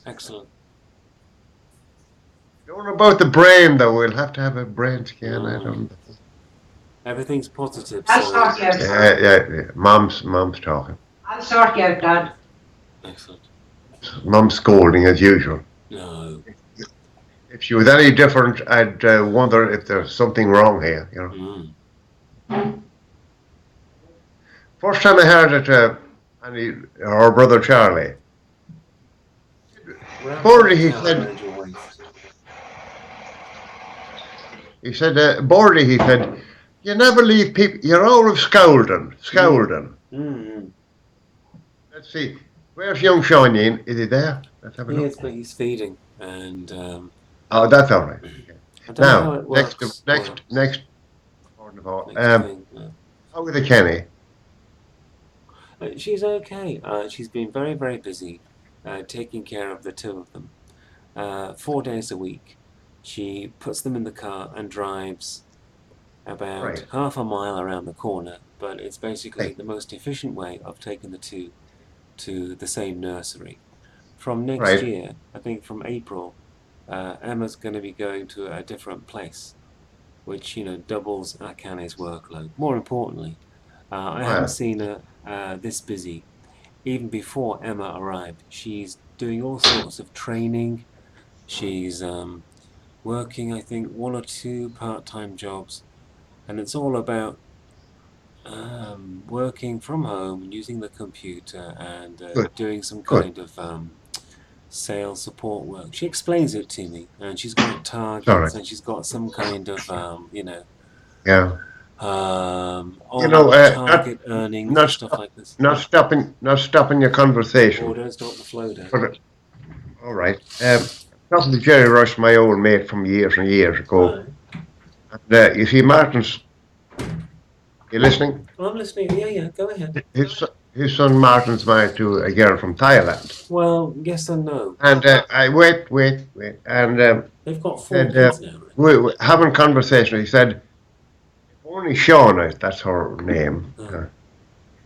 Excellent. Don't know about the brain though. We'll have to have a brain scan. I No, don't. everything's positive, I'll so sort you out, Yeah, Dad. yeah, yeah. Mom's talking. I'll sort you out, Dad. excellent. Mom's scolding as usual. No. If she was any different, I'd wonder if there's something wrong here. You know. Mm. First time I heard it, her brother Charlie. Wrap Bordy, that towel around your waist. Bordy, he said, you never leave people, you're always scolding. Mm. Let's see, where's young Shawneen? Is he there? Let's have a He look. is, but he's feeding, and Oh, that's all right. Okay. I don't know how Now, it works. next, pardon of all, Next thing. how with the Kenny? She's okay. She's been very, very busy taking care of the two of them. 4 days a week. She puts them in the car and drives about half a mile around the corner, but it's basically the most efficient way of taking the two to the same nursery. From next year, I think from April, Emma's going to be going to a different place, which doubles Akane's workload. More importantly, I haven't seen her this busy. Even before Emma arrived, she's doing all sorts of training. She's working, I think, 1 or 2 part-time jobs, and it's all about working from home, using the computer, and doing some kind of sales support work. She explains it to me, and she's got targets, and she's got some kind of, Yeah. target earnings and stuff like this. Not stopping your conversation. Oh, don't stop the flow down. All right. Talking to Jerry Rush, my old mate from years and years ago. Right. And, you see, Martin's. You listening? Oh, I'm listening. Yeah, go ahead. His son Martin's married to a girl from Thailand. Well, yes and no. And I wait, and they've got 4 kids now. Right? We having conversation. He said, "If only Shauna, that's her name.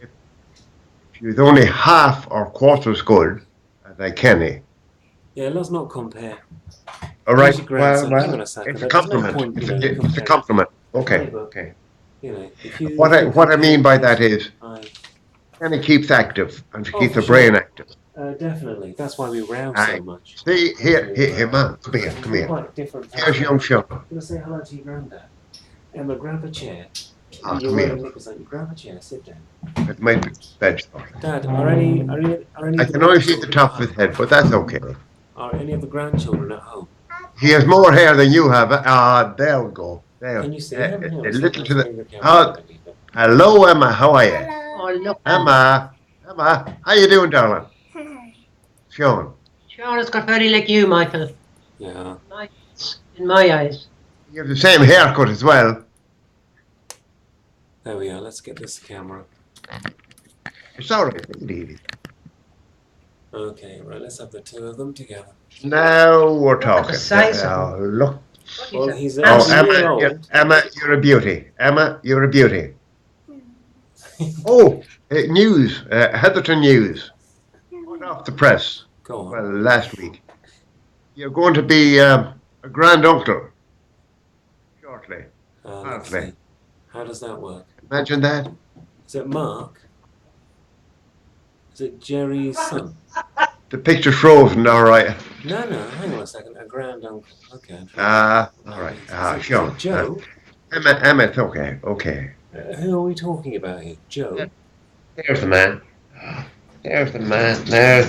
If she was only half or quarter as good as I Kenny." Yeah, let's not compare. All right. Well, hang on a second. It's a compliment. No point, it's a compliment. Okay. But, Okay. If you what I mean by that is, Kenny keeps active and she keeps the brain active. Definitely. That's why we round so much. See, here, man. Come here. Quite different. Here's young Sean. I'm going to say hello to your granddad. Emma, grab a chair. Come You're here. you grab a chair, sit down. It might be vegetable. Dad, are any I can only see the top of his head, but that's okay. Are any of the grandchildren at home? He has more hair than you have. There we go. There. Can you see him? A little to the. Hello, Emma. How are you? Oh, look. Emma, how you doing, darling? Hi. Sean. Sean has got very like you, Michael. Yeah. Nice, in my eyes. You have the same haircut as well. There we are. Let's get this camera. It's all right. Indeed. Okay, right. Let's have the two of them together. Now we're talking. Look. Well, he's Emma, you're a beauty. Emma, you're a beauty. Oh, news. Hetherton news. Hot off the press. Go on. Well, last week. You're going to be a grand uncle shortly. How does that work? Imagine that. Is it Mark? Is it Jerry's son? The picture's frozen, all right. No, hang on a second. A grand uncle. Okay. All right. Sure. Joe? Emma, it's okay. Okay. Who are we talking about here? Joe? There's the man. There's the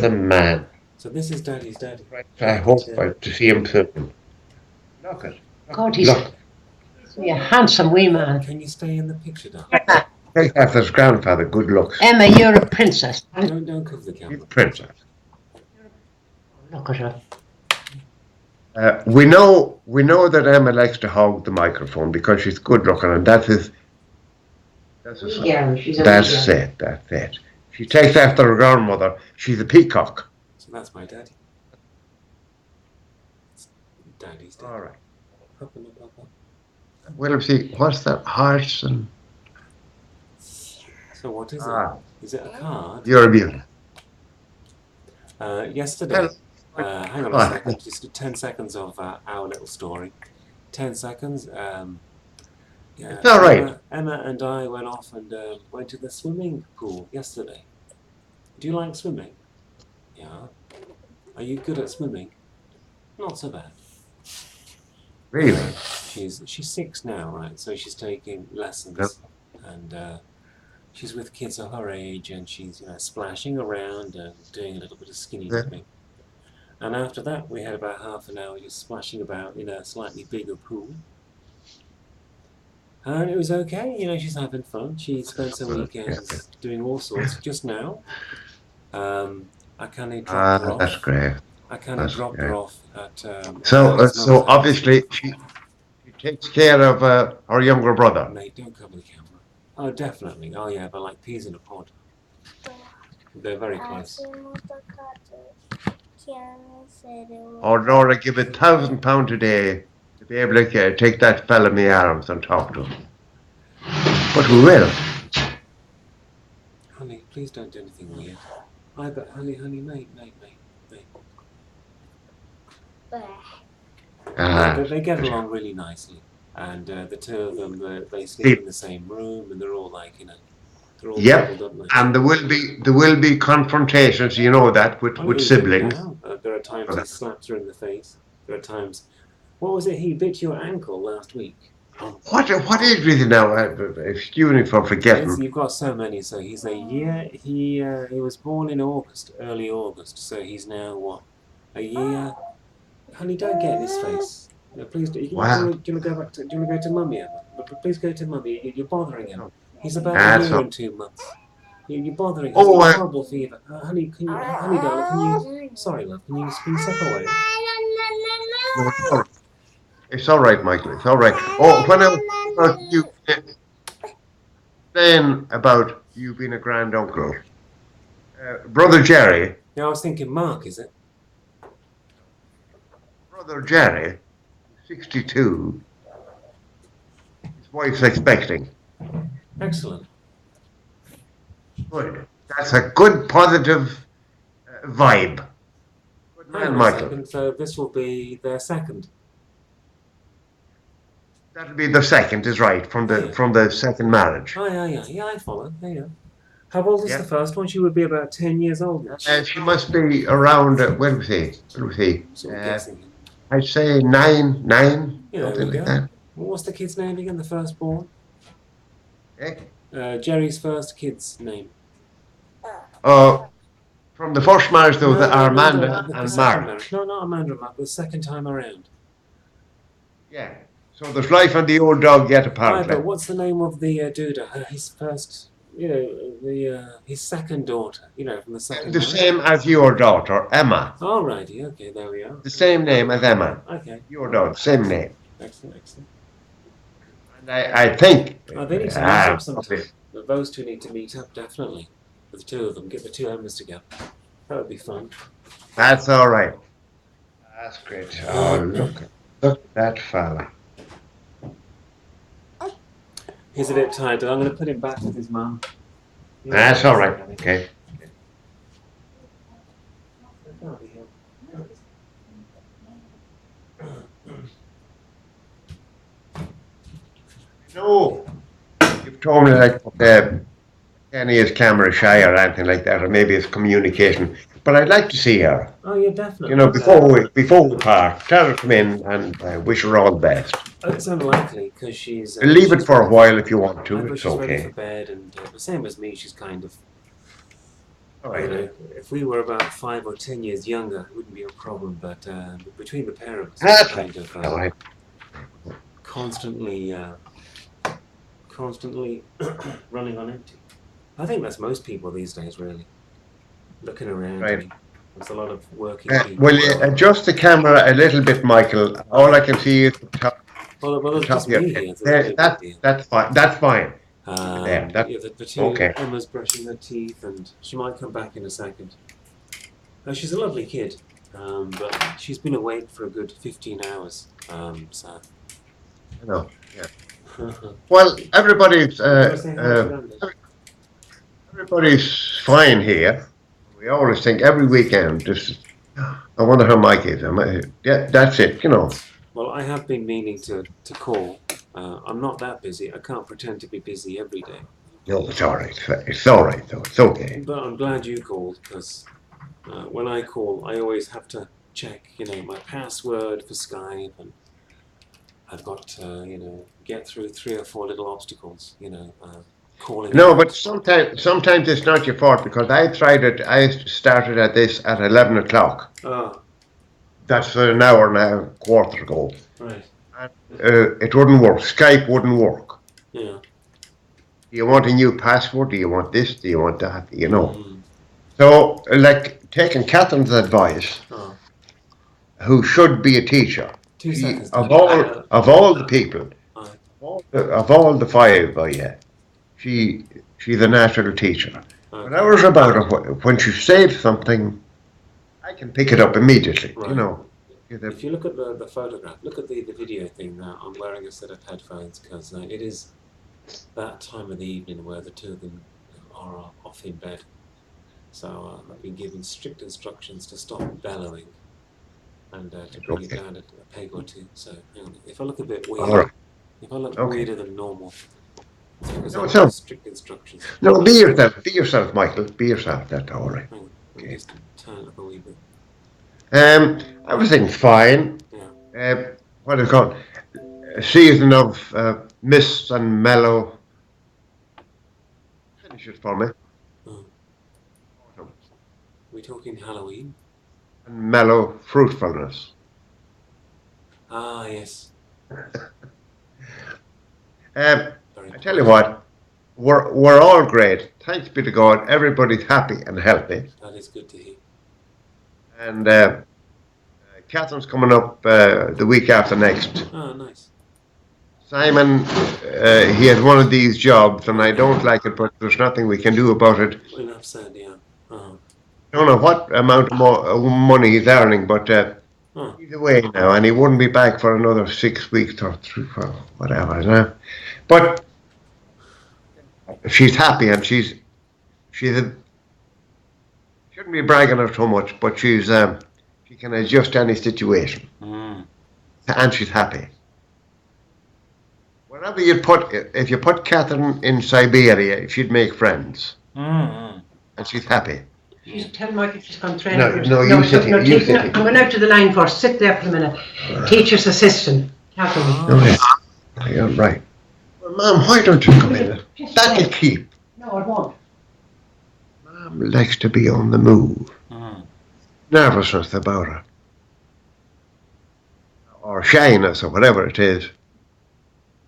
man. So this is Daddy's daddy. Right. I hope to see him soon. Look at. God, he's a handsome wee man. Can you stay in the picture, darling? Take after his grandfather. Good looks. Emma, you're a princess. Don't cover the camera. Princess. Look at her. We know that Emma likes to hog the microphone because she's good looking, and that's it. She takes after her grandmother. She's a peacock. So that's my daddy. Daddy's daddy. All right. Up. Well, see, what's that? Hearts and. So what is it? Is it a card? You're a beauty. Yesterday, Hang on a second, just 10 seconds of our little story. 10 seconds. Yeah, It's all right. Emma and I went off and went to the swimming pool yesterday. Do you like swimming? Yeah. Are you good at swimming? Not so bad. Really? She's 6 now, right? So she's taking lessons, Yep. and she's with kids of her age, and she's splashing around and doing a little bit of skinny Yeah. dipping. And after that, we had about half an hour just splashing about in a slightly bigger pool. And it was okay, she's having fun. She spends her weekends doing all sorts. Just now, I kind of dropped her off. That's great. I kind of dropped her off at. So obviously she takes care of her younger brother. Mate, don't cover the camera. Oh, definitely. Oh, yeah, but like peas in a pod. They're very close. Or Laura give £1,000 a day to be able to take that fella in the arms and talk to him. But we will. Honey, please don't do anything weird. Honey, mate. They get along really nicely. And the two of them, they sleep in the same room, and they're all like, they're all Yep. up. And there will be confrontations, you know that, with siblings. There are times he slaps her in the face. There are times. What was it? He bit your ankle last week. What is with you now? Excuse me for forgetting. You've got so many. So he's a year. He was born in August, early August. So he's now what? A year. Honey, don't get in his face. No, please do. Do you want to go back to? Do you want to go to Mummy, Emma? But please go to Mummy. You're bothering him. He's about a year and 2 months. You're bothering him. He's got a horrible fever. Honey, honey, darling, can you? Sorry, love. Can you step away? It's all right, Michael. It's all right. Oh, when I was about you saying about you being a grand uncle, brother Jerry. Yeah, I was thinking Mark. Is it? Brother Jerry, 62. His wife's expecting. Excellent. Good. That's a good positive vibe. Good man, Michael. So this will be their second. That'll be the second, is right, from the second marriage. Oh, yeah, I follow. Yeah. How old is the first one? She would be about 10 years old. She must be around, when was he? Guessing. I'd say nine, Yeah, something like that. What's the kid's name again, the firstborn? Eh? Jerry's first kid's name. From the first marriage, there was Armanda and Mark. No, not Amanda and Mark, the second time around. Yeah. So there's life on the old dog yet, apparently. Right, but what's the name of the dude? His first, his second daughter, from the second. The same as your daughter, Emma. All righty, okay, there we are. The same name as Emma. Okay. Your daughter, same name. Excellent. And I think. They need to meet up sometime. Those two need to meet up, definitely. The two of them, get the two Emmas together. That would be fun. That's all right. That's great. Oh, look at that fella. He's a bit tired. I'm going to put him back with his mum. That's all right. Okay. No, you've told me like any is camera shy or anything like that, or maybe it's communication. But I'd like to see her. Oh, yeah, definitely. Before we part, tell her to come in and wish her all the best. It's unlikely because she's. Leave it for a while if you want to. It's she's okay. Ready for bed, and the same as me, she's kind of. All right. If we were about 5 or 10 years younger, it wouldn't be a problem. But between the pair of us, it's kind of right. constantly running on empty. I think that's most people these days, really. Looking around. Right. There's a lot of working people. Will you adjust the camera a little bit, Michael? All I can see is the top. Well, there's just me here. That's fine. That's fine. The two, okay. Emma's brushing her teeth, and she might come back in a second. She's a lovely kid, but she's been awake for a good 15 hours. So. I know. Yeah. Well, everybody's fine here. We always think every weekend, just I wonder how Mike is. Yeah, that's it, you know. Well, I have been meaning to call. I'm not that busy. I can't pretend to be busy every day. No, it's all right. It's all right, though. It's okay. But I'm glad you called because when I call, I always have to check, my password for Skype, and I've got to, get through 3 or 4 little obstacles, calling No, but out. sometimes it's not your fault because I tried it. I started at this at 11 o'clock. Oh, That's an hour and a quarter ago. right. And, it wouldn't work. Skype wouldn't work. Yeah. Do you want a new password? Do you want this? Do you want that? You know. Mm. So, like taking Catherine's advice, Oh. who should be a teacher. 2 seconds. Of all the people, Aye. of all the five, she's a natural teacher. Okay. But ours about her, when she says something, I can pick it up immediately. Right. You know. If you look at the photograph, look at the video thing now. I'm wearing a set of headphones because it is that time of the evening where the two of them are off in bed. So I've been given strict instructions to stop bellowing and to bring it down a peg or two. So hang on. If I look a bit weird, All right. if I look Okay. weirder than normal, it's because No, I've it's got not. strict instructions. No, be yourself. Be yourself, Michael. Be yourself. That's all right. Hang on, let me just turn it up a wee bit. Everything's fine. Yeah. What is it called? A season of mist and mellow. Finish it for me. Oh. We talking Halloween? And mellow fruitfulness. Ah, yes. I Very tell you what, we're all great. Thanks be to God. Everybody's happy and healthy. That is good to hear. And Catherine's coming up the week after next. Ah, nice. Simon, he has one of these jobs, and I don't like it, but there's nothing we can do about it. Enough said, yeah. Uh-huh. I don't know what amount of money he's earning, but he's away now, and he wouldn't be back for another 6 weeks or whatever. No? But she's happy, and she's shouldn't be bragging her too much, but she can adjust to any situation, and she's happy. Wherever you if you put Catherine in Siberia, she'd make friends, and she's happy. She's tell Michael she's gone train. No, you sit here. You sit here. I'm going out to the line first. Sit there for a minute. Teacher's assistant, Catherine. Okay, you're right. Well, Ma'am, why don't you come in? That'll keep. No, it won't. Ma'am likes to be on the move. Nervousness about her. Or shyness, or whatever it is.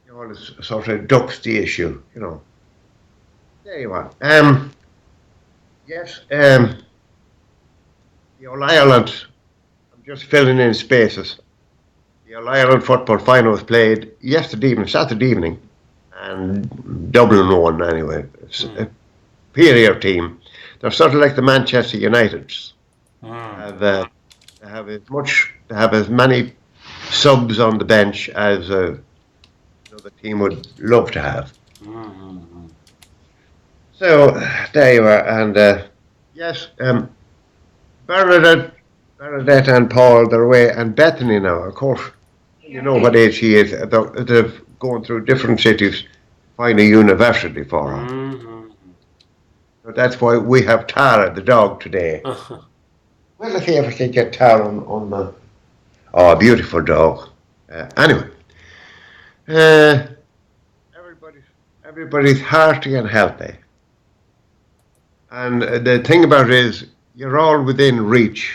You always sort of ducks the issue, you know. There you are. Yes, the All Ireland, I'm just filling in spaces. The All Ireland football final was played Saturday evening, and Dublin won anyway. It's a superior team. They're sort of like the Manchester Uniteds. They have as many subs on the bench as the team would love to have. So there you are, and yes, Bernadette and Paul, they're away, and Bethany now, of course. You know what age she is. They've gone through different cities, find a university for her. So that's why we have Tara, the dog, today. Well, if you ever can get Tara on the... Oh, beautiful dog. Anyway. Everybody's hearty and healthy. And the thing about it is, you're all within reach,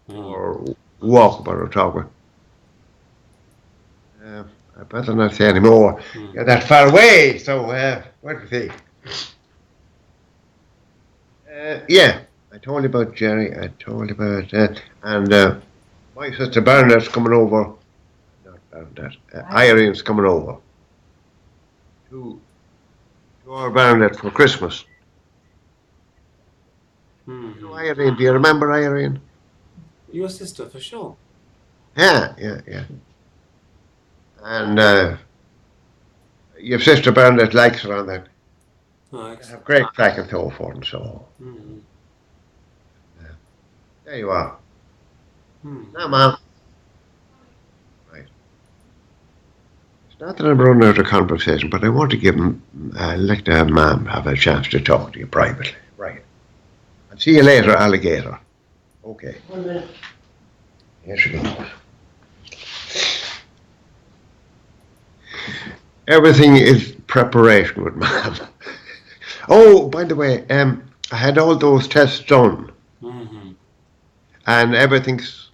or walkable or talkable. I better not say any more. You're that far away, so what do you think? Yeah, I told you about Jerry. I told you about and my sister Bernadette's coming over. Not Bernadette. Irene's coming over to our Bernadette for Christmas. You know Irene? Do you remember Irene? Your sister, for sure. Yeah. And your sister Bernadette likes her on that. Oh, Have great crack and so forth and so on. There you are. No, ma'am. Right. It's not that I'm running out of conversation, but I want to let the ma'am have a chance to talk to you privately. Right. I'll see you later, alligator. Okay. 1 minute. Here she goes. Everything is preparation with ma'am. Oh, by the way, I had all those tests done, and everything's.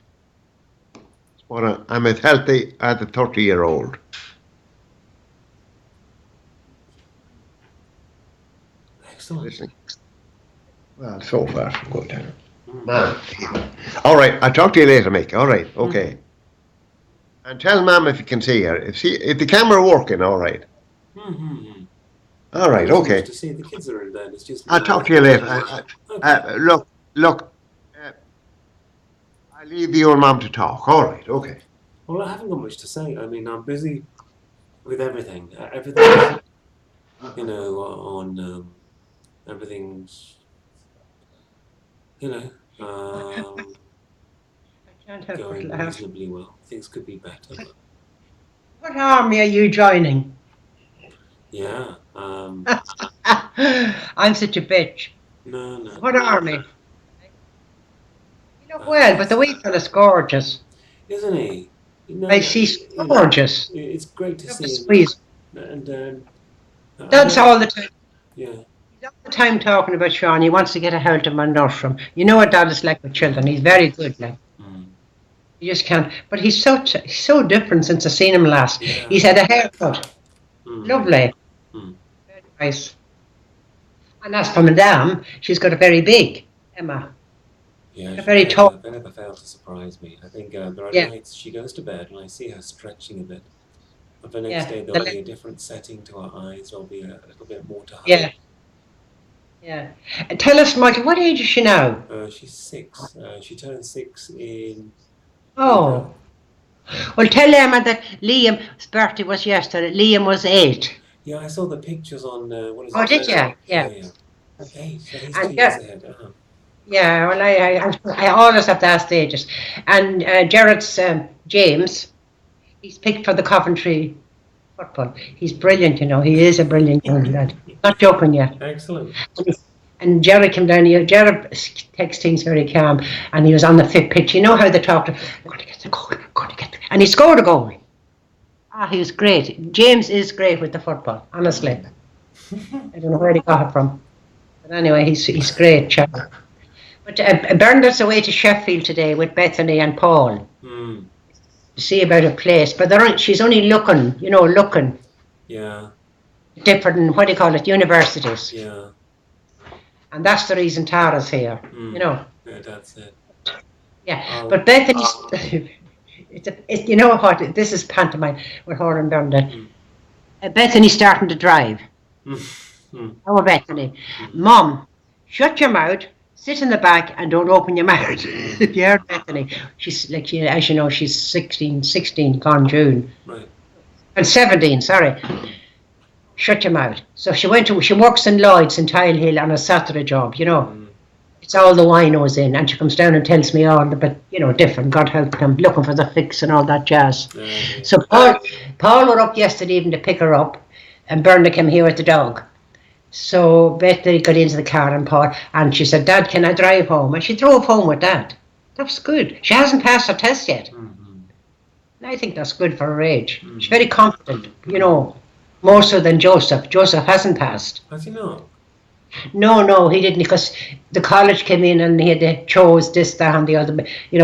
I'm as healthy as a 30-year-old. Excellent. Listening. Well, so far, so good. Ma'am. All right, I'll talk to you later, Mick. All right, okay. And tell ma'am if you can see her. If the camera working, all right. All right, There's so okay. much to see. The kids are in bed. It's just. I'll talk to you later. Okay. Look. I'll leave you and mom to talk. All right, okay. Well, I haven't got much to say. I mean, I'm busy with everything. Everything, on everything's, I can't help but going laugh. reasonably well. Things could be better, but What army are you joining? yeah. I'm such a bitch. No. What army? You look well, but the wee fella's gorgeous. Isn't he? She's gorgeous. It's great to Look see at him. squeeze. And That's all the time. Yeah. He's all the time talking about Sean. He wants to get a hold of my nurse from. You know what Dad is like with children. He's very good, like. You just can't. But he's so different since I seen him last. Yeah. He's had a haircut. Lovely. Very nice. And as for Madame, she's got a very big Emma. Yeah, Very tall. they never fail to surprise me. I think there are Yeah. nights she goes to bed and I see her stretching a bit. But the next Yeah, day there'll be a different setting to her eyes. There'll be a little bit more to her. Yeah. Yeah. Tell us, Michael, what age is she now? She's 6. She turned 6 in Oh. Well, tell Emma that Liam's birthday was yesterday. Liam was 8. Yeah, I saw the pictures on what is it? Oh, did you? Facebook. Yeah. 8. So he's And 2 years ahead. Yeah, well, I always have to ask the ages. And Jared's James, he's picked for the Coventry football. He's brilliant, He is a brilliant young lad. Not joking yet. Excellent. And Jared came down here. Jared takes things very calm, and he was on the 5th pitch. You know how they talk to him, I'm going to get the goal, I'm going to get the... And he scored a goal. He was great. James is great with the football, honestly. I don't know where he got it from. But anyway, he's great, chap. But Bernard's away to Sheffield today with Bethany and Paul to see about a place. But she's only looking, looking. Yeah. Different, what do you call it, universities. Yeah. And that's the reason Tara's here, Yeah, that's it. Yeah, but Bethany's, you know what, this is pantomime with her and Bernard. Bethany's starting to drive. Oh, Bethany. Mom, shut your mouth. Sit in the back and don't open your mouth. You heard Bethany. She's like, as you know, she's 16 gone June. Right. And 17, sorry. Shut your mouth. So she works in Lloyd's in Tile Hill on a Saturday job, It's all the winos in, and she comes down and tells me all the bit, different, God help them, looking for the fix and all that jazz. So Paul were up yesterday evening to pick her up, and Berna came here with the dog. So Bethany got into the car and she said, Dad, can I drive home? And she drove home with Dad. That's good. She hasn't passed her test yet. And I think that's good for her age. She's very confident, more so than Joseph. Joseph hasn't passed. Has he not? No, he didn't, because the college came in and he had chose this, that and the other,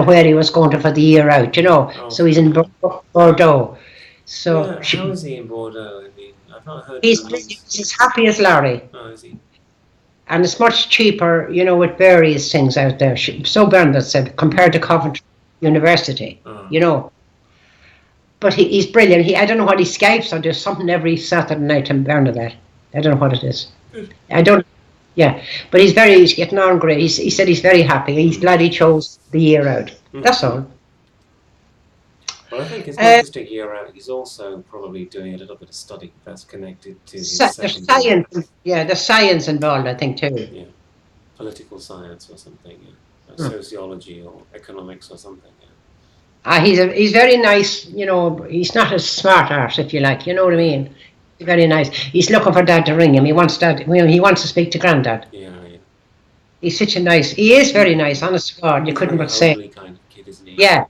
where he was going to for the year out, Oh. So he's in Bordeaux. So yeah, how is he in Bordeaux? I mean, I've not heard he's happy as Larry. Oh, is he? And it's much cheaper, with various things out there. So Bernard said, compared to Coventry University, But he's brilliant. I don't know what he Skypes or does something every Saturday night in Bernadette. I don't know what it is. Yeah, but he's getting on great. He said he's very happy. He's glad he chose the year out. That's all. Well, I think it's not just a year out. He's also probably doing a little bit of study that's connected to his There's science. Yeah, there's science involved, I think, too. Yeah, political science or something. Yeah. Sociology or economics or something. Yeah. He's very nice, he's not a smart arse, if you like, you know what I Uh, mean? He's very nice. He's looking for dad to ring him. He wants dad, he wants to speak to granddad. yeah, yeah. He's such a nice, he is very He, nice, honest to God, you he's a couldn't very but say. homely kind of kid, isn't he? Yeah,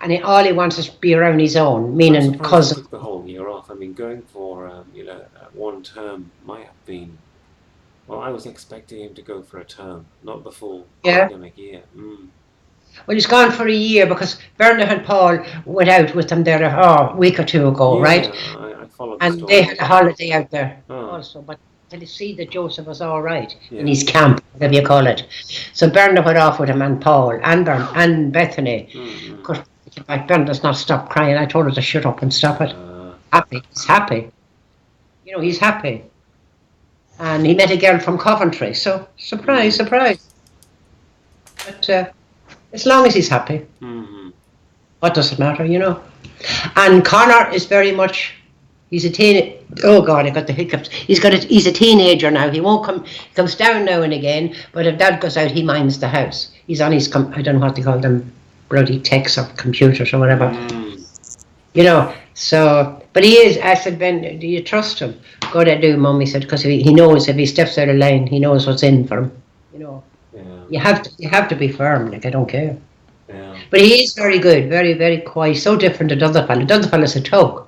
and all he wants is to be around his own, I'm meaning surprised he cousin. took the whole year off. I mean, going for one term might have been. Well, I was expecting him to go for a term, not the full Yeah. academic year. Mm. Well, he's gone for a year because Bernard and Paul went out with them there a week or two ago, Yeah, right? yeah, I followed the And they story had a with you. holiday out there Oh, also. But till you see that Joseph was all right in yeah. his camp, whatever you call it. So Bernard went off with him and Paul and Bethany. Of Mm-mm. course, Bernard does not stop crying. I told her to shut up and stop it. Uh, Happy. He's happy. He's happy. And he met a girl from Coventry. So, surprise, mm, surprise. But as long as he's happy, mm-hmm. what does it matter? And Connor is very much. He's a teen. Oh God, I got the hiccups. He's a teenager now. He won't come. He comes down now and again. But if Dad goes out, he minds the house. He's on his. I don't know what they call them, bloody techs or computers or whatever. Mm. So, but he is. I said, Ben, do you trust him? God, I do, Mum. He said, because he knows if he steps out of line, he knows what's in for him. You know, Yeah, you have to be firm. Like I don't care. yeah. But he is very good, very, very quiet. So different to the other fellow. The other fellow's a tug.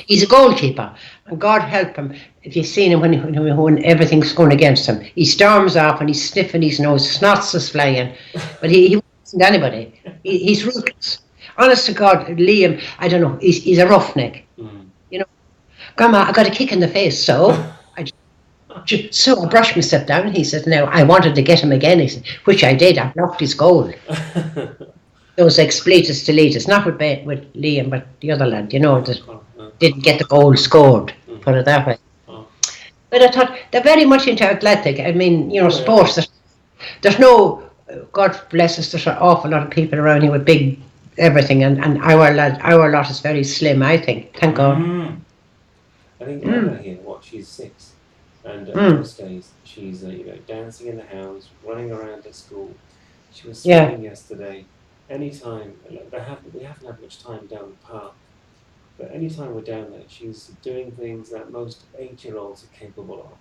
He's a goalkeeper, and God help him if you've seen him when everything's going against him. He storms off and he's sniffing his nose, snots is flying, but he won't listen to anybody. He's ruthless. Honest to God, Liam, I don't know, he's a roughneck. Mm. You know, Grandma, I got a kick in the face, so I brushed myself down. He said, "Now I wanted to get him again." He said, which I did. I blocked his goal. Those expletives deleted, not with Liam, but the other lad. That didn't get the goal scored. Mm. Put it that way. Oh. But I thought they're very much into athletic. I mean, Oh, yeah. sports. There's no, God bless us, there's an awful lot of people around here with big everything, and our lot is very slim, I think. Thank God. Mm. I think Mm, Emma here, she's 6, and mm, most days she's dancing in the house, running around at school. She was yeah, swimming yesterday. Anytime we haven't had much time down the park, but anytime we're down there, she's doing things that most 8-year-olds are capable of.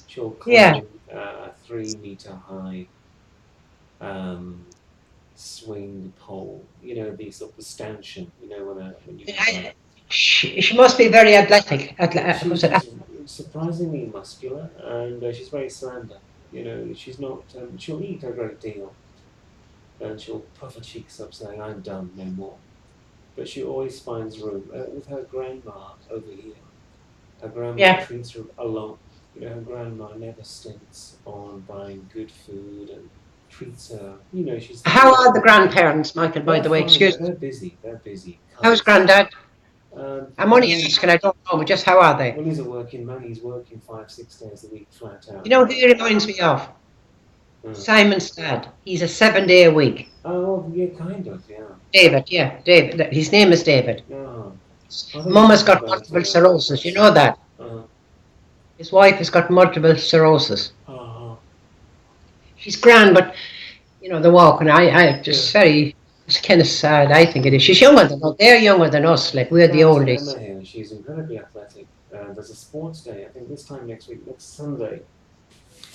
She'll yeah. climb a 3-meter high um, swing pole. The sort of the stanchion. When you have a. She must be very athletic. Was it? She's surprisingly muscular, and she's very slender. She's not. She'll eat a great deal, and she'll puff her cheeks up, saying, "I'm done, no more." But she always finds room with her grandma over here. Her grandma Yeah. treats her a lot. Her grandma never stints on buying good food and treats her. She's the How sort of. are the grandparents, Michael? By They're the way, fine. excuse They're, me. they're busy. They're busy. How's Cuz Granddad? I'm the only grand. asking. I don't know, but just how are they? Well, he's a working man. He's working 5, 6 days a week flat You out know who now. he reminds me of? Mm. Simon's dad. He's a 7 day a week. Oh, yeah, kind of, yeah. David, yeah, David. His name is David. Yeah. I think Mum has talking got about multiple sclerosis. You know Simon. that? Uh, His wife has got multiple sclerosis. uh, She's grand, but the walk, and I yeah. just it's kind of sad. I think it is. She's younger than us. They're younger than us. Like we're Look the after Emma oldies. here. She's incredibly athletic. There's a sports day. I think this time next week, next Sunday,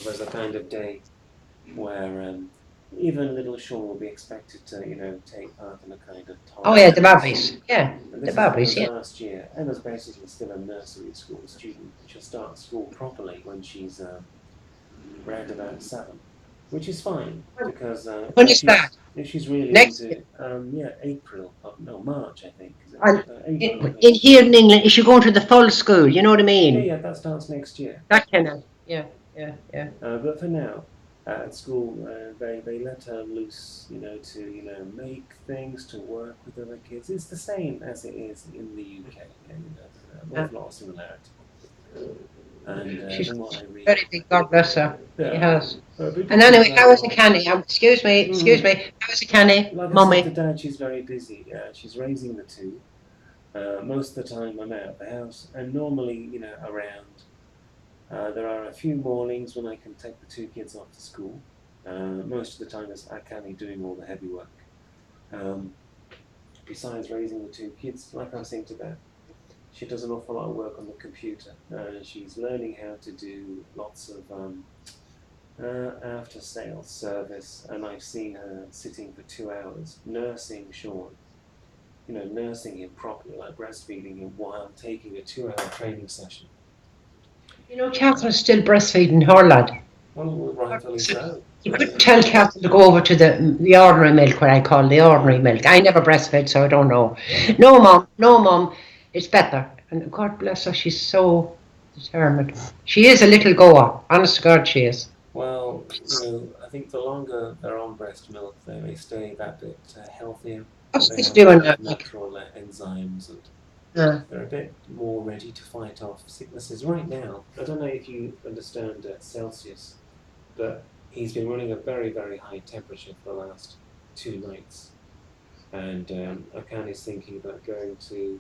there's a kind of day where even little Sean will be expected to, take part in a kind of Oh yeah, toddler the race. Babbies. Yeah, And the this is Babbies. Emma's Yeah. last year. Emma's basically still a nursery school student. She'll start school properly when she's around about 7, which is fine because When is that? if she's really Next into April, no, March, I think. Is it and April, I in think. here in England, is she going to the full school? You know what I Yeah, mean? yeah, that starts next year. That kind of. Yeah, yeah, yeah. But for now, at school, they let her loose, to make things, to work with other kids. It's the same as it is in the UK. There's an Yeah. awful lot of similarity. And She's from what I read, very big. God bless her. She yeah. has. But And people anyway, have how a is the lot. canny? Excuse Mm. me. How is the canny, Like I said to mummy? Dad, she's very busy. She's raising the two. Most of the time, I'm out of the house, and normally, around. There are a few mornings when I can take the 2 kids off to school. Most of the time, it's Akani doing all the heavy work. Um, besides raising the two kids, like I was saying to Beth, she does an awful lot of work on the computer. She's learning how to do lots of after sales service, and I've seen her sitting for 2 hours nursing Sean, nursing him properly, like breastfeeding him while taking a 2 hour training session. Catherine's still breastfeeding her lad. Well, rightfully so. You couldn't tell Catherine to go over to the ordinary milk, what I call the ordinary milk. I never breastfed, so I don't know. No, mum, no, mum, it's better. And God bless her, she's so determined. She is a little goer. Honest to God, she is. Well, I think the longer they're on breast milk, they may stay that bit healthier. They She's have doing that. natural enzymes, and Yeah. they're a bit more ready to fight off sicknesses. Right now, I don't know if you understand Celsius, but he's been running a very, very high temperature for the last 2 nights. And Akani's thinking about going to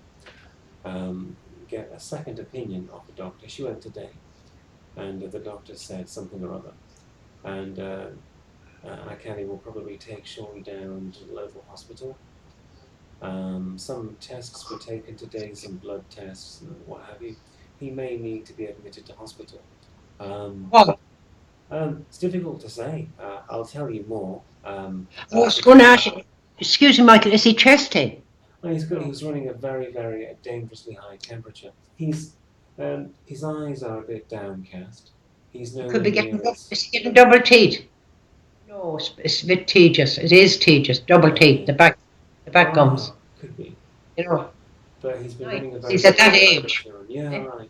get a second opinion of the doctor. She went today, and the doctor said something or other. And Akani will probably take Sean down to the local hospital. Some tests were taken today, some blood tests and what have you. He may need to be admitted to hospital. What? It's difficult to say. I'll tell you more. I was going to ask you, excuse me, Michael, is he chesting? He's running a very, very dangerously high temperature. His eyes are a bit downcast. He's He nowhere could be near as. is he getting double teeth? No, it's a bit tedious. It is tedious. Double teeth, the back gums. Could be. You know. But he's been running a very He's at that high age. temperature. Yeah, right.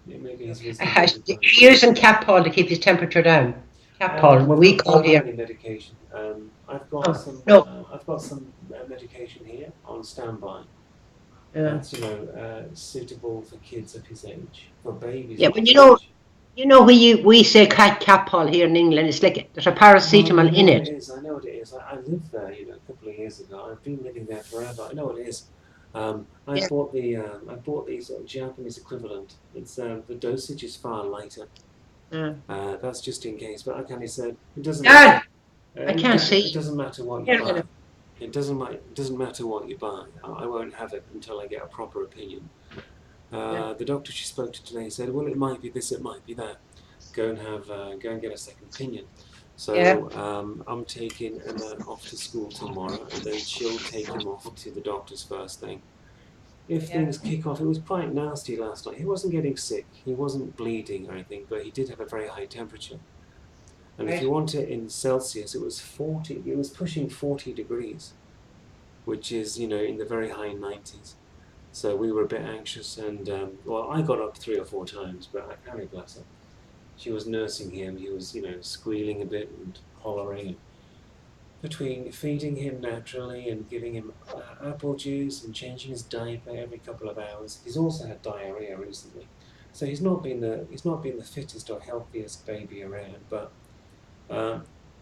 Maybe he's He's using Capol to keep his temperature down. Capol, what we call here. Medication. I've got some. No. I've got some medication here on standby. Yeah. That's suitable for kids of his age, for babies. Yeah, but we say Capol here in England. It's like there's a paracetamol in it. I know what it is. I lived there, a couple of years ago. I've been living there forever. I know what it is. I bought the sort of Japanese equivalent. It's the dosage is far lighter. That's just in case. But like Annie said, it doesn't. Dad, I can't see. It doesn't matter what you buy. It doesn't matter what you buy. I won't have it until I get a proper opinion. The doctor she spoke to today said, "Well, it might be this, it might be that. Go and get a second opinion." So I'm taking Emma off to school tomorrow, and then she'll take him off to the doctor's first thing. If things kick off, it was quite nasty last night. He wasn't getting sick, he wasn't bleeding or anything, but he did have a very high temperature. And if you want it in Celsius, it was 40. It was pushing 40 degrees, which is in the very high 90s. So we were a bit anxious, and I got up 3 or 4 times, but I can't bless her. She was nursing him. He was, squealing a bit and hollering. And between feeding him naturally and giving him apple juice and changing his diaper every couple of hours, he's also had diarrhea recently. So he's not been the fittest or healthiest baby around. But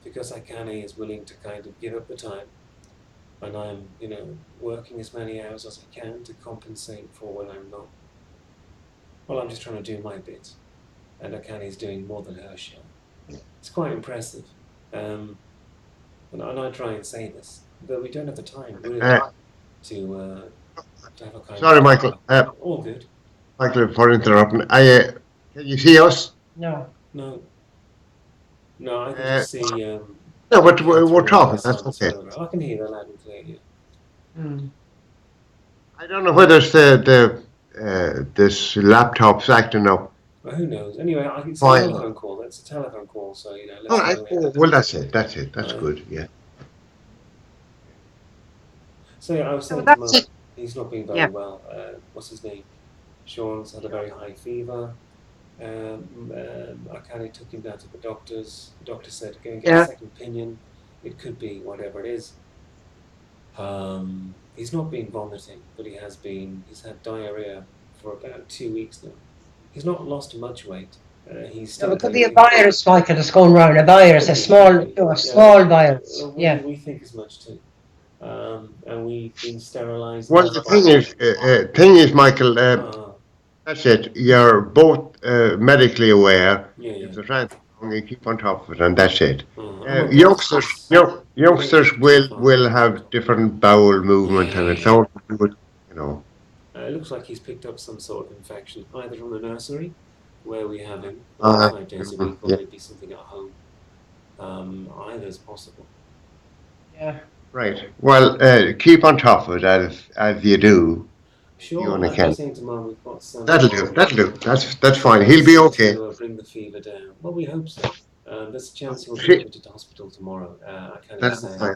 because Akane is willing to kind of give up the time, and I'm, working as many hours as I can to compensate for when I'm not. Well, I'm just trying to do my bit. And Akane's doing more than her share. It's quite impressive. And I try and say this, but we don't have the time really to have a kind Sorry, of... Michael. All good. Michael, for interrupting. Can you see us? No, I can just see... no, but we're talking. That's okay. I can hear that loud and clear, yeah. I don't know whether it's this laptop's acting up. Well, who knows? Anyway, it's a telephone call. That's a telephone call, so Well, that's it. That's good. Yeah. So I was saying to Mum, he's not been very well. What's his name? Sean's had a very high fever. Akane took him down to the doctors. The doctor said, "Go and get a second opinion. It could be whatever it is." He's not been vomiting, but he's had diarrhea for about 2 weeks now. He's not lost much weight. He's still. It could be a virus, Michael, that's going around. A virus, a small virus. We think as much too. And we've been sterilised. Well, the thing is, Michael, that's it. You're both medically aware. Yeah. If the You keep on top of it, and that's it. I'm a Youngsters, prosperous. We don't youngsters get too far will into have hospital. different bowel movement, and Yeah, it's yeah. all to do with, you know. It looks like he's picked up some sort of infection, either from the nursery, where we have him Uh, 5 days a week, or yeah, maybe something at home. Either is possible. Yeah. right. Well, keep on top of it as you do. You Sure, only like I was can. saying to Mum, we've got That'll do. some That'll do. That's fine. He'll be medicine okay. to bring the fever down. Well, we hope so. There's a chance he'll be She, admitted to hospital tomorrow. I can't even that'll be say. fine.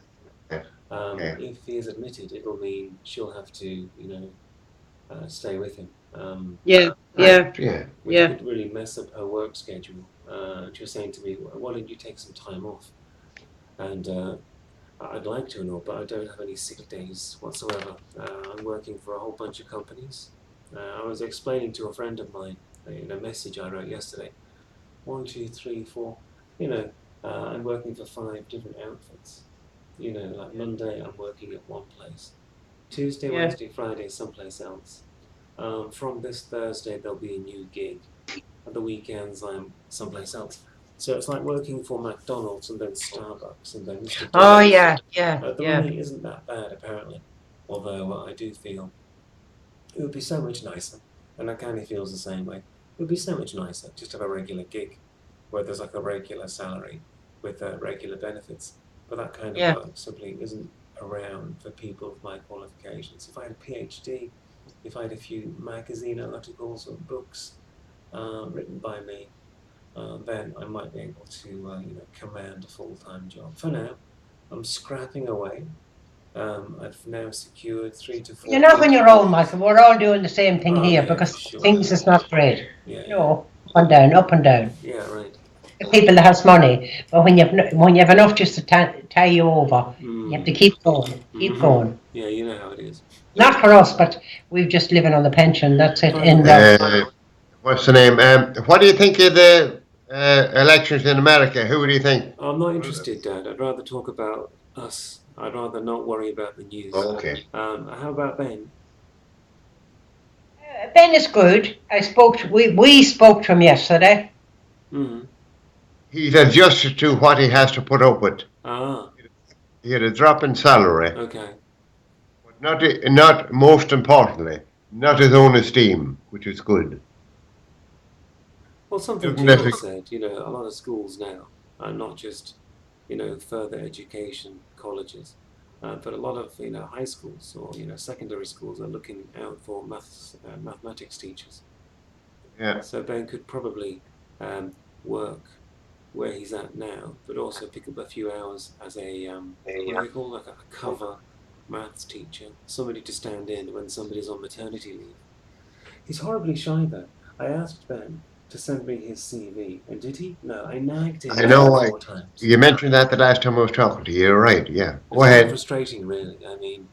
Yeah. Okay. If he is admitted, it'll mean she'll have to, stay with him, Yeah. Right. Yeah. Yeah. which Yeah. could really mess up her work schedule. She was saying to me, "Why don't you take some time off?" And I'd like to, and all, but I don't have any sick days whatsoever. I'm working for a whole bunch of companies. I was explaining to a friend of mine in a message I wrote yesterday. One, two, three, four. You know, I'm working for 5 different outfits. Like Monday, I'm working at one place. Tuesday, Yeah. Wednesday, Friday, someplace else. From this Thursday, there'll be a new gig. At the weekends, I'm someplace else. So it's like working for McDonald's and then Starbucks and then Mr. Oh Deeds. yeah. Yeah. The Yeah. money isn't that bad, apparently. Although I do feel it would be so much nicer, and I kind of feels the same way. It would be so much nicer just to have a regular gig where there's like a regular salary with regular benefits. But that kind of Yeah. work simply isn't around for people of my qualifications. If I had a PhD, if I had a few magazine articles or books written by me, then I might be able to, command a full-time job. For now, I'm scrapping away. I've now secured 3 to 4 You're not on your own, PhDs. Michael. We're all doing the same thing Oh here yeah, for because sure. things is not great. Yeah, You yeah, know, up and down, up and down. yeah. Right. The people that has money, but when you have enough just to tie you over, you have to keep going, keep going. Yeah, you know how it is. Not for us, but we're just living on the pension. That's it. I End know. of. What's the name? What do you think of the elections in America? Who do you think? I'm not interested, Dad. I'd rather talk about us. I'd rather not worry about the news. Okay. How about Ben? Ben is good. We spoke to him yesterday. Mm. He's adjusted to what he has to put up with. Ah, He had a drop in salary, okay. but not most importantly, not his own esteem, which is good. Well, something Doesn't Julie necessarily. said, a lot of schools now are not just, further education colleges, but a lot of, high schools or, secondary schools are looking out for mathematics teachers. Yeah. So Ben could probably work where he's at now, but also pick up a few hours as a, what do they call like a cover maths teacher, somebody to stand in when somebody's on maternity leave. He's horribly shy though. I asked Ben to send me his CV, and did he? No, I nagged him I three or know. four times. You mentioned that the last time I was talking to you. You're right. Yeah. Go It's quite ahead. frustrating, really. I mean,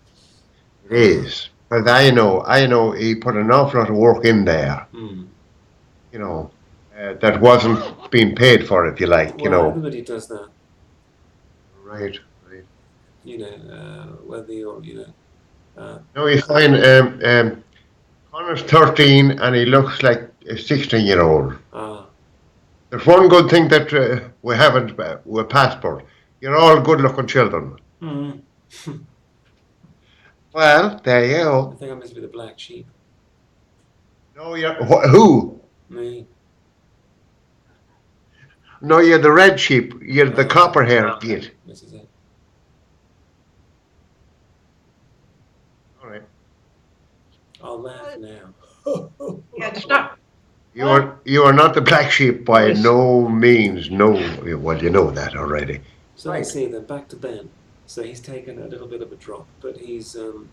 It is. But I know he put an awful lot of work in there. hmm. That wasn't being paid for, if you like. Well, everybody does that, Right. Right. whether you're, No, he's fine. Connor's 13 and he looks like a 16-year-old. ah, There's one good thing that we haven't with passport. You're all good-looking children. hmm. Well, there you I go. think I must be the black sheep. No, who? Me. No, you're the red sheep. You're the Ah, copper-haired git. this is it. All right. I'll laugh now. Yeah, there's not. You are not the black sheep by Nice. no means. No, well, you know that already. So let's see then, back to Ben. So he's taken a little bit of a drop, but he's not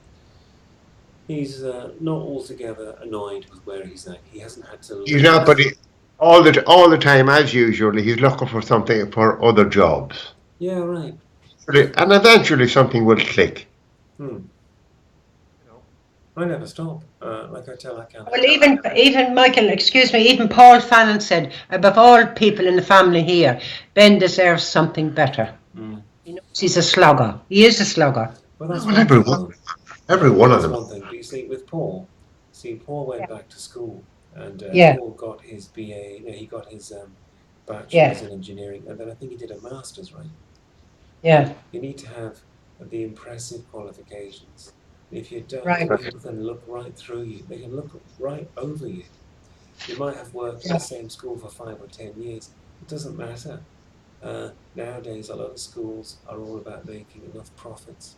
altogether annoyed with where he's at. He hasn't had to He's not, but leave. all the time, as usual, he's looking for something for other jobs. Yeah, right. And eventually something will click. Hmm. I never stop. Like I tell, I can't. Well, even Michael, excuse me, even Paul Fannin said, above all people in the family here, Ben deserves something better. Mm. He knows he's a slugger. He is a slugger. Well, that's Well, one thing. Though. every one of That's them. one thing. But you see, with Paul, Paul went Yeah. back to school, and Yeah. Paul got his BA. He got his bachelor's Yeah. in engineering, and then I think he did a master's, right? Yeah. You need to have the impressive qualifications. If you don't, Right. people can look right through you. They can look right over you. You might have worked at the Yeah. same school for 5 or 10 years. It doesn't matter. Nowadays, a lot of schools are all about making enough profits,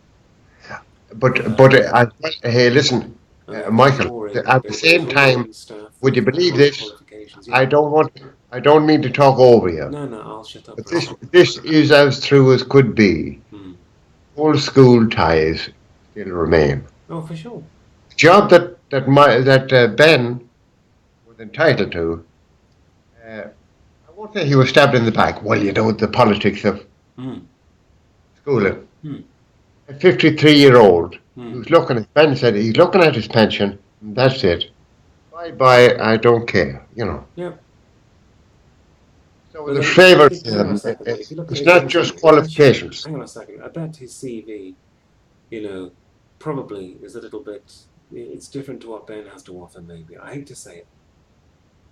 But um, hey, listen, and they're Michael. drawing At the they're same time, drawing staff would you with believe high this? qualifications. I Yeah. don't want. I don't mean to talk over you, No, no, I'll shut up but for a second. this is as true as could be. Hmm. Old school ties still remain. Oh, for sure. The job that Ben was entitled to. I won't say he was stabbed in the back. Well, the politics of Hmm. schooling. Hmm. A 53-year-old Hmm. who's looking at Ben said he's looking at his pension. And that's it. Bye bye. I don't care. Yeah. So But there's then, hang on a favoritism. second. Though. If you look at It's his not just resume, I bet you. qualifications. Hang on a second. I bet his CV, you know, probably is a little bit. It's different to what Ben has to offer. Maybe I hate to say it,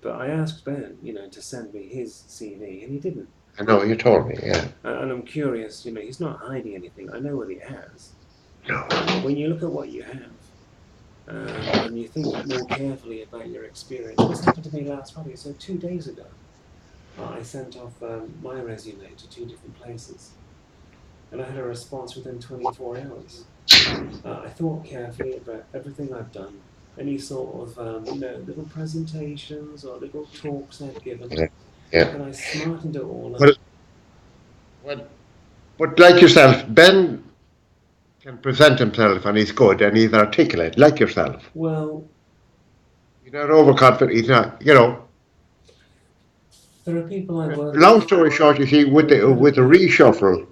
but I asked Ben, to send me his CV, and he didn't. I know you told me. Yeah. And I'm curious. He's not hiding anything. I know what he has. No. But when you look at what you have, and you think more carefully about your experience, this happened to me last Friday. So 2 days ago, I sent off my resume to 2 different places, and I had a response within 24 hours. I thought carefully about everything I've done, any sort of little presentations or little talks I've given, Yeah. Yeah. and I smartened it all up. Well, well, but like yourself, Ben can present himself and he's good and he's articulate, like yourself. Well, He's not overconfident. He's not. there are people I work Long with. story short, you see, They're with the incredibly. reshuffle,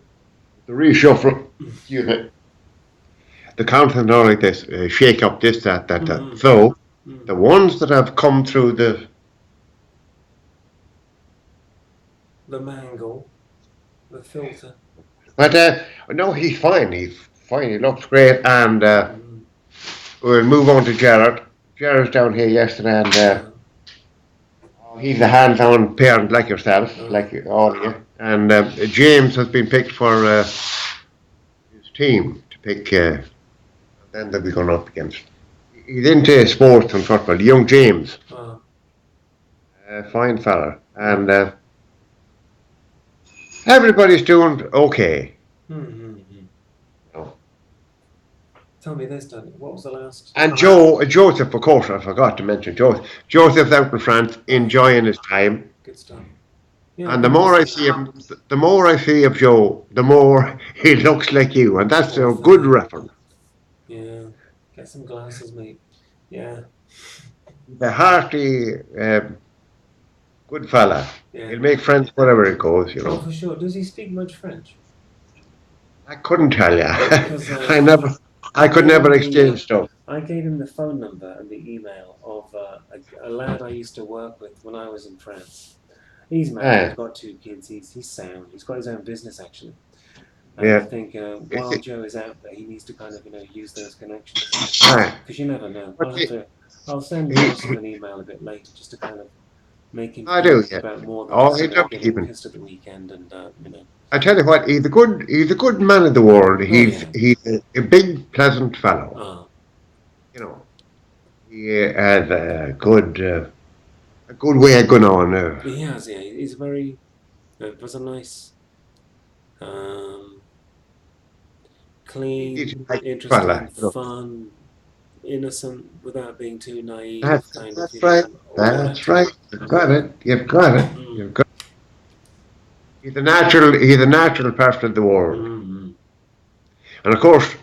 excuse me, the council and all like this, shake up this, that. Mm, So mm, the ones that have come through the mangle, the filter. but no, he's fine. He's fine. He looks great, and Mm, we'll move on to Jared. Jared's down here yesterday, and uh, he's a hands-on parent like yourself, uh, like all of you. And James has been picked for his team to pick. Then they'll be going up against. He's into sports and football. Young James, uh, fine fella, and mm, everybody's doing okay. mm, mm, mm. You know. Tell me this, Danny. What was the last? And Joseph, of course, I forgot to mention Joseph. Joseph's out in France, Oh, enjoying his time. good stuff. Yeah, And the Ben more was. I see him, the more I see of Joe, the more he looks like you, and that's Oh, a good thanks. reference. Yeah, get some glasses, mate. Yeah, The hearty, good fella. yeah. He'll make friends wherever he goes. Oh, for sure. Does he speak much French? I couldn't tell you. Because I never, I could never exchange stuff. I gave him the phone number and the email of a lad I used to work with when I was in France. He's married. He's Yeah, got 2 kids. He's sound. He's got his own business actually. And I yeah. think while Joe is out there, he needs to kind of use those connections Aye. because you never know. But I'll send he, Joseph an email a bit later just to kind of make him I do, think yeah. about more than Oh, just he'd love to getting keep him. pissed at the weekend and I tell you what, he's a good man of the world. Oh He's a big, pleasant fellow. oh You know, he has a good way of going on. he has, yeah. He's very. It was a nice, um, He's clean, a good interesting, fella. fun, innocent, without being too naive. Kind of, That's right. all that That's right. jazz. You've got it. You've got it. Mm, You've got. He's a natural. He's a natural person of the world. mm, mm, And of course,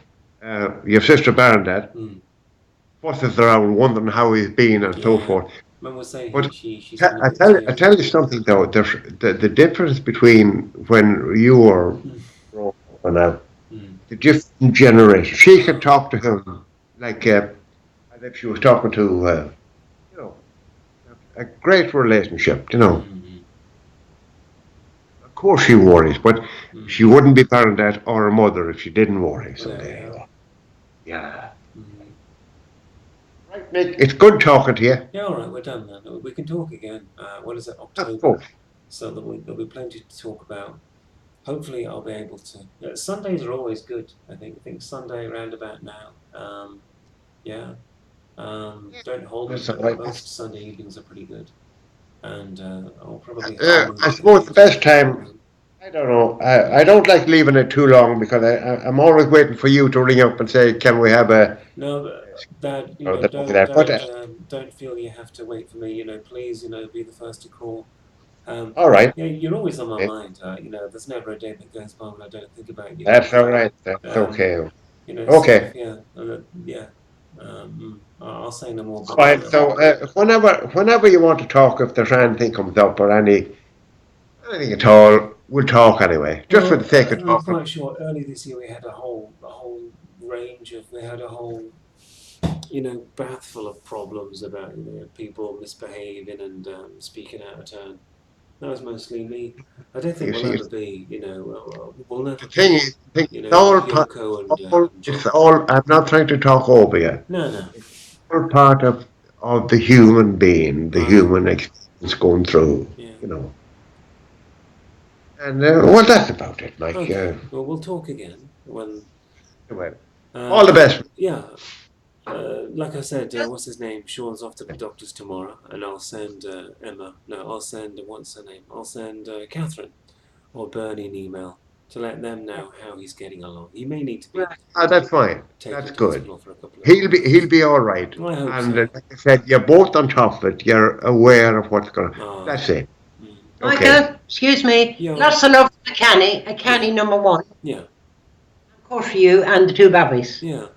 your sister Bernadette mm. fusses around wondering how he's been and so Yeah. forth. Mum would say But she's been a bit I teary. tell you something though. The difference between when you were Mm, growing up and now, mm. the different generation. She could Oh, talk to him like as if she was talking to you know a great relationship. mm, Of course she worries, but mm, she mm. wouldn't be Bernadette or a mother if she didn't worry Well, there we someday. are. Yeah. Mm. Right, Nick. It's good talking to you. Yeah, all right, we're done then. We can talk again. What is it? Of October. course. so there'll be plenty to talk about. Hopefully, I'll be able to. Sundays are always good. I think Sunday around about now. Yeah. Don't hold me That's to all it. right. Most Sunday evenings are pretty good, and I'll probably have to move I the suppose the computer. best time. I don't know. I don't like leaving it too long because I'm always waiting for you to ring up and say, "Can we have a?" No, Dad, Or the, that. But don't feel you have to wait for me. Please, be the first to call. Um, all right, yeah, you're always on my okay. mind. There's never a day that goes by when I don't think about you. That's all right. That's Um, okay. So Okay, yeah, yeah. I'll say no more. But fine. So whenever you want to talk, if there's anything comes up or anything at all, we'll talk anyway, just for the well, sake of I'm talking. quite sure. Early this year, we had a whole bath full of problems about people misbehaving and speaking out of turn. That was mostly me. I don't think You we'll see, ever be, we'll never the thing be, is, it's all part. Yoko and It's John. all. I'm not trying to talk over you. No, no, It's all part of the human being, the I know. human experience going through. Yeah. You know. And well, that's about it. Like, Okay. Well, we'll talk again when. well, all the Uh, best. yeah. Like I said, what's his name? Sean's off to the doctor's tomorrow, and I'll send Emma. No, I'll send what's her name? I'll send Catherine or Bernie an email to let them know how he's getting along. He may need to be That's fine. That's taken to good. hospital for a couple of He'll days. be all right. I hope And so. like I said, you're both on top of it. You're aware of what's going on. Ah, That's it. mm. Okay. Michael, excuse me. Yeah, Lots of love to Canny. A yeah, Canny number one. yeah, Of course for you and the two babbies. yeah.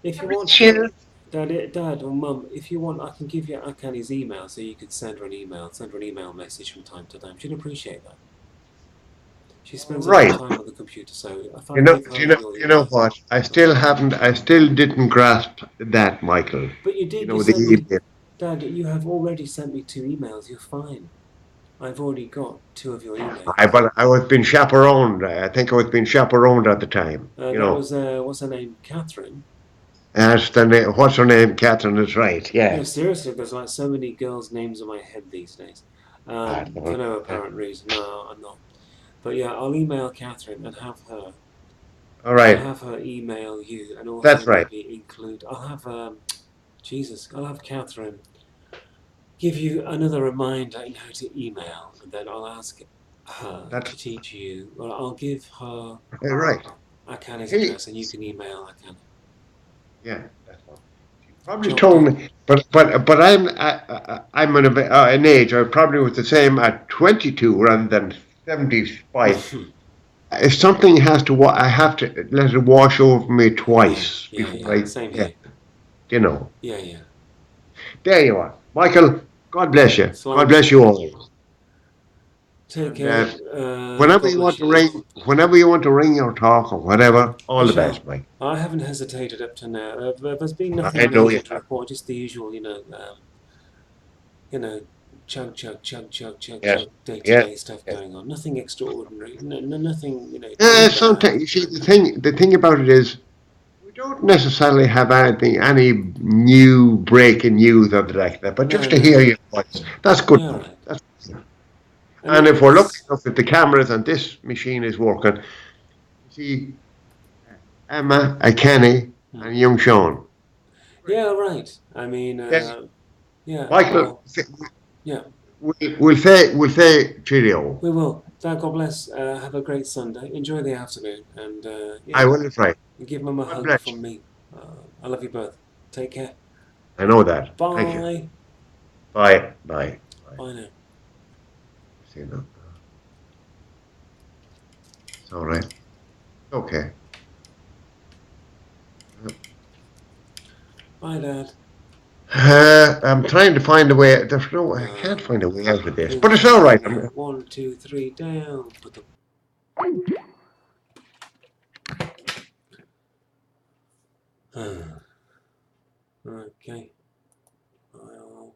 If God you bless want, you. Dad or Mum, if you want, I can give you Akani's email so you can send her an email message from time to time. She'd appreciate that. She spends a lot of Right. time on the computer, so if I give her your You know email, what? I still didn't grasp that, Michael. but you You did, you know, the sent me, email. Dad, you have already sent me two emails. You're fine. I've already got two of your emails. But I was being chaperoned. I think I was being chaperoned at the time. You That know, was what's her name, Catherine. that's the name. What's her name? Catherine is right. Yeah, Yeah. seriously, there's like so many girls' names in my head these days, for Well, no apparent reason. No, I'm not. But yeah, I'll email Catherine and all I'll right. have her email you, and also That's right. maybe include. I'll have Jesus. I'll have Catherine give you another reminder in how to email, and then I'll ask her That's to teach you. Well, I'll give her right. Akani's Hey, address, and you can email Akani. yeah, that's fine. She probably Job told done. me, but I'm an age. I probably was the same at 22 rather than 75. If something has to, I have to let it wash over me Yeah, twice yeah, before yeah. I Same get. here. You know. Yeah, yeah. There you are, Michael. God bless you. God Salam. bless you all. Take And care. whenever God you bless want you, to Dad. ring or talk or whatever, I all the best, shall. Mike. I haven't hesitated up to now. There's been I nothing know you major to have. report, just the usual, you know, chug, chug, chug, chug, chug, Yes. chug, day to Yeah. day stuff Yes. going on. Nothing extraordinary. Nothing, too bad. Sometimes you see the thing about it is we don't necessarily have any new breaking news or like that, but No, just to no, hear no. your voice, that's good Yeah, enough. right. That's And and if we're lucky it's enough that the cameras and this machine is working, you see Emma, Kenny, hmm. and young Sean. Yeah, right. I mean, Yes, yeah. Michael. Well, yeah. We'll say cheerio. We will. Dad, God bless. Have a great Sunday. Enjoy the afternoon, and I yeah, will try. give Mum a God hug bless from you. me. I love you both. Take care. I know that. Thank you. Bye. Bye. Bye. Bye. Bye now. See you now. It's all right. Okay. Bye, Dad. I'm trying to find a way. I can't find a way out of this, but Who's it's all right. counting now? One, two, three, down. Put the. Okay. I'll